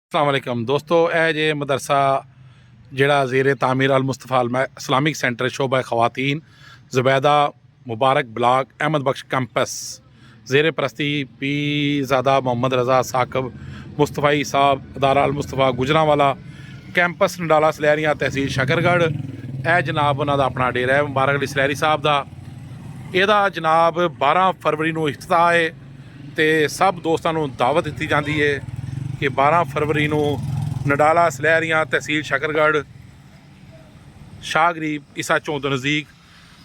अस्सलाम वालेकुम दोस्तों, यह जे मदरसा जड़ा ज़ेरे तामीर अल मुस्तफ़ा इस्लामिक सेंटर शोबा ख़वातीन ज़ुबैदा मुबारक ब्लाक अहमद बख्श कैंपस ज़ेरे परस्ती पीरज़ादा मोहम्मद रज़ा साकब मुस्तफ़ाई साहब अदारा अल मुस्तफ़ा गुजरांवाला कैंपस नडाला सलैरियां तहसील शकरगढ़। यह जनाब उन्होंने अपना डेरा है मुबारक अली सलैरी साहब का। यदा जनाब 12 फरवरी को इफ्तिताह है तो सब दोस्तों को दावत दी जाती है कि 12 फरवरी को नडाला सलैरियां तहसील शकरगढ़ शाह गरीब ईसा चौंक के नज़दीक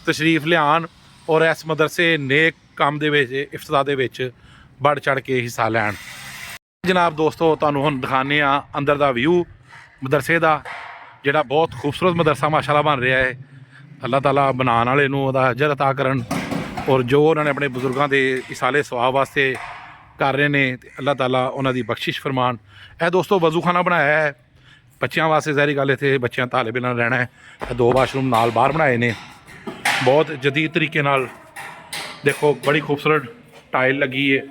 तशरीफ लियान और इस मदरसे नेक काम के इफ्तिताह के बढ़ चढ़ के हिस्सा लैन। जनाब दोस्तों, तुहानूं हुण दिखाने अंदर का व्यू मदरसे का, जिहड़ा बहुत खूबसूरत मदरसा माशाअल्लाह बन रहा है। अल्लाह ताला बनाने वाले नूं उहदा अजर अता करन और जो उन्होंने अपने बजुर्गों के इसाले सवाब वास्ते कर रहे हैं, अल्लाह ताला उन्हों की बख्शिश फरमान। यह दोस्तों वजू खाना बनाया है बच्चों वास्ते। ज़ाहिर गल इत्थे बच्चों तालिब इल्म रहना है। 2 वाशरूम नाल बाहर बनाए ने, बहुत जदीद तरीके नाल। देखो बड़ी खूबसूरत टाइल लगी है,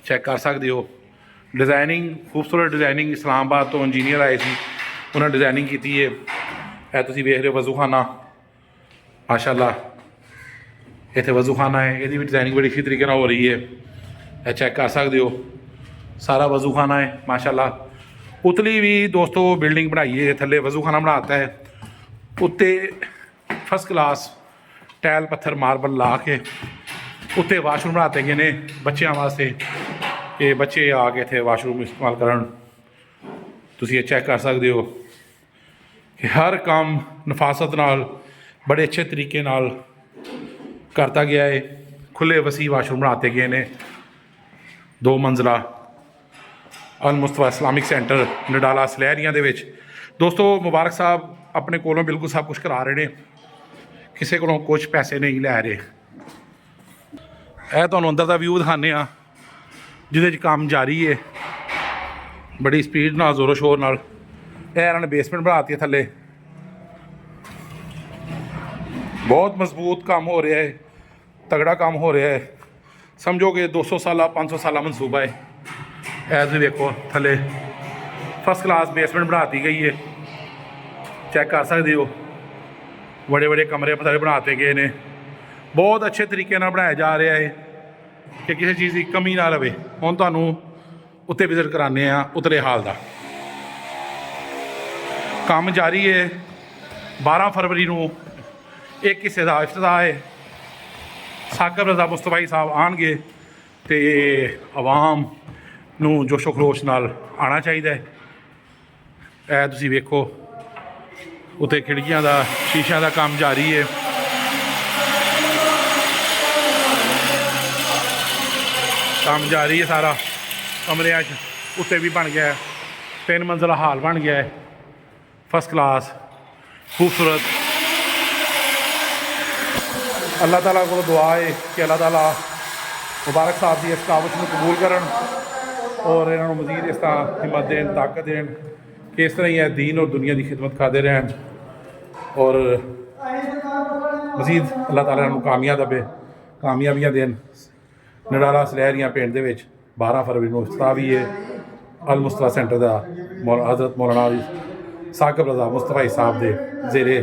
चेक कर सकते हो। डिज़ाइनिंग खूबसूरत डिज़ाइनिंग इस्लामाबाद तो इंजीनियर आए थे, उन्होंने डिज़ाइनिंग की है। यह तुसीं वेख रहे हो वजू खाना माशाअल्लाह, इत्थे वजू खाना है, ये भी डिज़ाइनिंग बड़ी अच्छी तरीके हो रही है। यह चेक कर सकते हो, सारा वजू खाना है माशाअल्लाह। उतली भी दोस्तों बिल्डिंग बनाई है, थले वजू खाना बनाता है, उत्ते फर्स्ट क्लास टैल पत्थर मार्बल ला के उत्ते वाशरूम बनाते गए ने बच्चों वास्ते कि बच्चे आके इत्थे वाशरूम इस्तेमाल करन। तुसीं ये चेक कर सकते हो कि हर काम नफासत नाल बड़े अच्छे तरीके नाल करता गया है। खुले वसी वाशरूम बनाते गए ने, 2 मंजिला अल मुस्तफ़ा इस्लामिक सेंटर नडाला सलैरियां दे विच। दोस्तों मुबारक साहब अपने कोलों बिल्कुल सब कुछ करा रहे हैं, किसी को कुछ पैसे नहीं लै रहे। यह तुहानूं अंदर का व्यू दिखाने जिहदे काम जारी है बड़ी स्पीड नाल जोरों शोर नाल। यह इन्होंने बेसमेंट बनाती है थले, बहुत मजबूत काम हो रहा है, तगड़ा काम हो रहा है। समझो कि 200 साल 500 साल मनसूबा है। ऐसे देखो थले फर्स्ट क्लास बेसमेंट बना दी गई है, चेक कर सकते हो। बड़े बड़े कमरे थले बनाते गए ने, बहुत अच्छे तरीके नाल बनाया जा रहा है कि किसी चीज़ की कमी ना रहे। हुण तुहानूं उत्ते विजिट कराने उतले हाल का काम जारी है। 12 फरवरी को एक हिस्से का इफ्तिताह है। साकब रज़ा मुस्तफ़ाई साहब आएंगे तो आवाम नूं जोशो खरोश नाल आना चाहिए। यह तुसीं वेखो उत्ते खिड़कियां का शीशियां का काम जारी है। काम जारी है सारा। कमरे उत्ते भी बन गया है, 3 मंजिला हाल बन गया है, फर्स्ट क्लास खूबसूरत। अल्लाह ताला को दुआ है कि अल्लाह ताला मुबारक साहब की इस कावश में कबूल करन और इन्होंने मजीद इस तरह हिम्मत देन, ताकत देन कि इस तरह ही दीन और दुनिया की खिदमत करते रहन और मजीद अल्लाह ताला इन्होंने कामयाबियाँ देन। नडाला सलैरियां पिंड दे विच 12 फरवरी को इफ्तिताह भी है अल मुस्तफ़ा सेंटर का। हज़रत मौलाना साकब रज़ा मुस्तफ़ाई साहब के ज़ेरे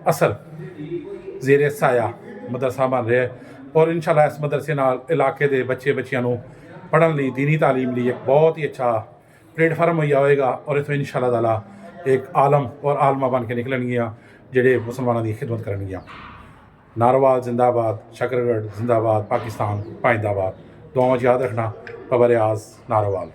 असर ज़ेरे साया मदरसा बन रहा है और इंशाअल्लाह इस मदरसे नाल इलाके के बच्चों को पढ़ने लई दीनी तालीम लिए एक बहुत ही अच्छा प्लेटफार्म मुहैया होएगा और इतों इंशाअल्लाह ताला एक आलम और आलमा बन के निकलणगियां जिहड़े मुसलमानों की खिदमत करनगियां। नारोवाल जिंदाबाद, शकरगढ़ जिंदाबाद, पाकिस्तान पाइंदाबाद। दुआओं याद रखना। खबर आज़ नारोवाल।